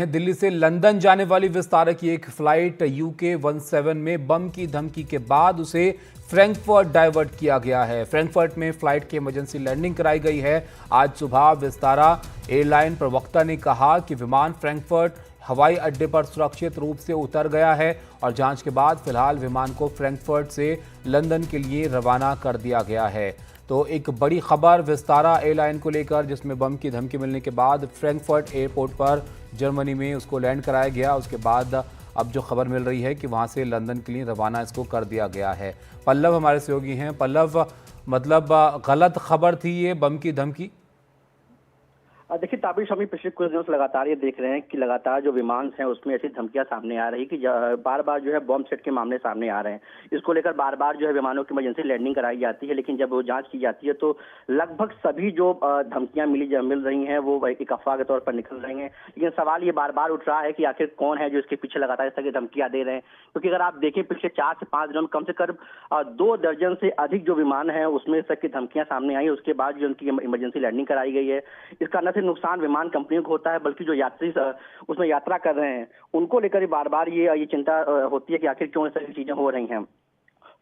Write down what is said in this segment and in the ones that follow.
दिल्ली से लंदन जाने वाली विस्तारा की एक फ्लाइट यूके 17 में बम की धमकी के बाद उसे फ्रैंकफर्ट डाइवर्ट किया गया है। फ्रैंकफर्ट में फ्लाइट की इमरजेंसी लैंडिंग कराई गई है। आज सुबह विस्तारा एयरलाइन प्रवक्ता ने कहा कि विमान फ्रैंकफर्ट हवाई अड्डे पर सुरक्षित रूप से उतर गया है और जांच के बाद फिलहाल विमान को फ्रैंकफर्ट से लंदन के लिए रवाना कर दिया गया है। तो एक बड़ी खबर विस्तारा एयरलाइन को लेकर, जिसमें बम की धमकी मिलने के बाद फ्रैंकफर्ट एयरपोर्ट पर जर्मनी में उसको लैंड कराया गया। उसके बाद अब जो खबर मिल रही है कि वहां से लंदन के लिए रवाना इसको कर दिया गया है। पल्लव हमारे सहयोगी हैं। पल्लव, मतलब गलत खबर थी ये बम की धमकी? देखिए ताबिश, हम पिछले कुछ दिनों से लगातार ये देख रहे हैं कि लगातार जो विमान हैं उसमें ऐसी धमकियां सामने आ रही कि बार बार जो है बॉम्ब सेट के मामले सामने आ रहे हैं। इसको लेकर बार बार जो है विमानों की इमरजेंसी लैंडिंग कराई जाती है, लेकिन जब वो जांच की जाती है तो लगभग सभी जो धमकियां मिल रही हैं वो एक अफवाह के तौर पर निकल रही हैं। लेकिन सवाल ये बार बार उठ रहा है कि आखिर कौन है जो इसके पीछे लगातार इस तरह की धमकियां दे रहे हैं, क्योंकि अगर आप देखें पिछले 4 से 5 दिनों में कम से कम 2 दर्जन से अधिक जो विमान है उसमें इस तरह की धमकियां सामने आई। उसके बाद जो उनकी इमरजेंसी लैंडिंग कराई गई है, इसका न सिर्फ नुकसान विमान कंपनियों को होता है बल्कि जो यात्री उसमें यात्रा कर रहे हैं उनको लेकर बार बार ये चिंता होती है कि आखिर क्यों इस तरह की चीजें हो रही हैं।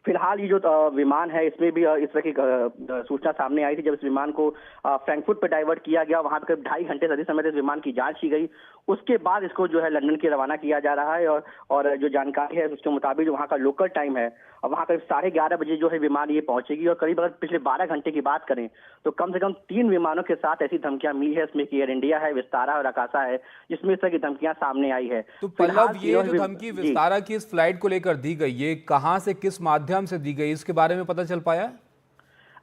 फिलहाल ये जो विमान है इसमें भी इस तरह की सूचना सामने आई थी जब इस विमान को फ्रैंकफर्ट पे डाइवर्ट किया गया। वहां पर 2.5 घंटे से अधिक समय तक इस विमान की जांच की गई। उसके बाद इसको जो है लंदन की रवाना किया जा रहा है और जो जानकारी है उसके मुताबिक जो वहाँ का लोकल टाइम है, वहाँ करीब 11:30 बजे जो है विमान ये पहुंचेगी। और करीब अगर पिछले 12 घंटे की बात करें तो कम से कम 3 विमानों के साथ ऐसी धमकियां मिली है। इसमें एयर इंडिया है, विस्तारा और आकाशा है, जिसमें इस तरह की धमकियां सामने आई है। तो पल्लव, ये जो धमकी विस्तारा की इस फ्लाइट को लेकर दी गई, ये कहां से किस माध्यम से दी गई, इसके बारे में पता चल पाया?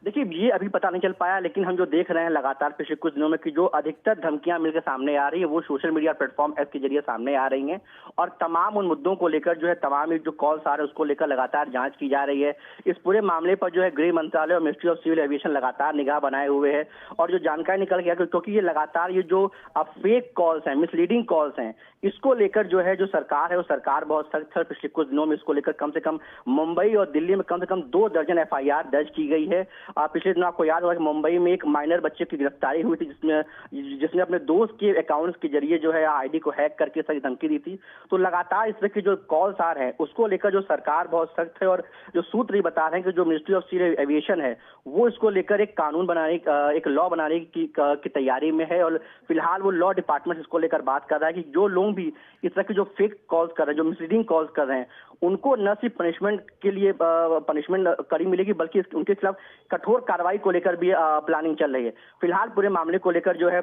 देखिए ये अभी पता नहीं चल पाया, लेकिन हम जो देख रहे हैं लगातार पिछले कुछ दिनों में कि जो अधिकतर धमकियां मिलकर सामने आ रही है वो सोशल मीडिया प्लेटफॉर्म एक्स के जरिए सामने आ रही हैं और तमाम उन मुद्दों को लेकर जो है तमाम जो कॉल्स आ रहे हैं उसको लेकर लगातार जांच की जा रही है। इस पूरे मामले पर जो है गृह मंत्रालय और मिनिस्ट्री ऑफ सिविल एविएशन लगातार निगाह बनाए हुए है और जो जानकारी निकल गया क्योंकि ये लगातार ये जो फेक कॉल्स हैं, मिसलीडिंग कॉल्स हैं, इसको लेकर जो है जो सरकार है वो सरकार बहुत सख्त है। पिछले कुछ दिनों में इसको लेकर कम से कम मुंबई और दिल्ली में कम से कम 2 दर्जन FIR दर्ज की गई है। पिछले दिनों आपको याद होगा कि मुंबई में एक माइनर बच्चे की गिरफ्तारी हुई थी जिसने अपने दोस्त के अकाउंट्स के जरिए जो है आईडी को हैक करके सही धमकी दी थी। तो लगातार इस तरह की जो कॉल्स आ रहे हैं उसको लेकर जो सरकार बहुत सख्त है और जो सूत्र ये बता रहे हैं कि जो मिनिस्ट्री ऑफ सिविल एविएशन है वो इसको लेकर एक कानून बनाने एक लॉ बनाने की तैयारी में है। और फिलहाल वो लॉ डिपार्टमेंट इसको लेकर बात कर रहा है कि जो लोग भी इस तरह की जो फेक कॉल्स कर रहे हैं, जो मिसलीडिंग कॉल्स कर रहे हैं, उनको न सिर्फ पनिशमेंट के लिए पनिशमेंट कड़ी मिलेगी बल्कि उनके खिलाफ कठोर कार्रवाई को लेकर भी प्लानिंग चल रही है। फिलहाल पूरे मामले को लेकर जो है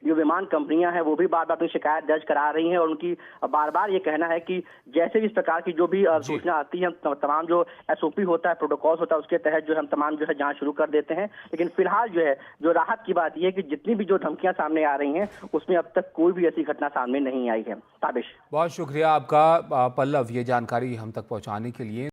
जो विमान कंपनियां हैं वो भी बार बार अपनी शिकायत दर्ज करा रही हैं और उनकी बार बार ये कहना है कि जैसे भी इस प्रकार की जो भी सूचना आती है तमाम जो SOP होता है, प्रोटोकॉल्स होता है, उसके तहत जो हम तमाम जो है जांच शुरू कर देते हैं। लेकिन फिलहाल जो है जो राहत की बात यह है कि जितनी भी जो धमकियां सामने आ रही हैं उसमें अब तक कोई भी ऐसी घटना सामने नहीं आई है। ताबिश, बहुत शुक्रिया आपका पल्लव, ये जानकारी हम तक पहुंचाने के लिए।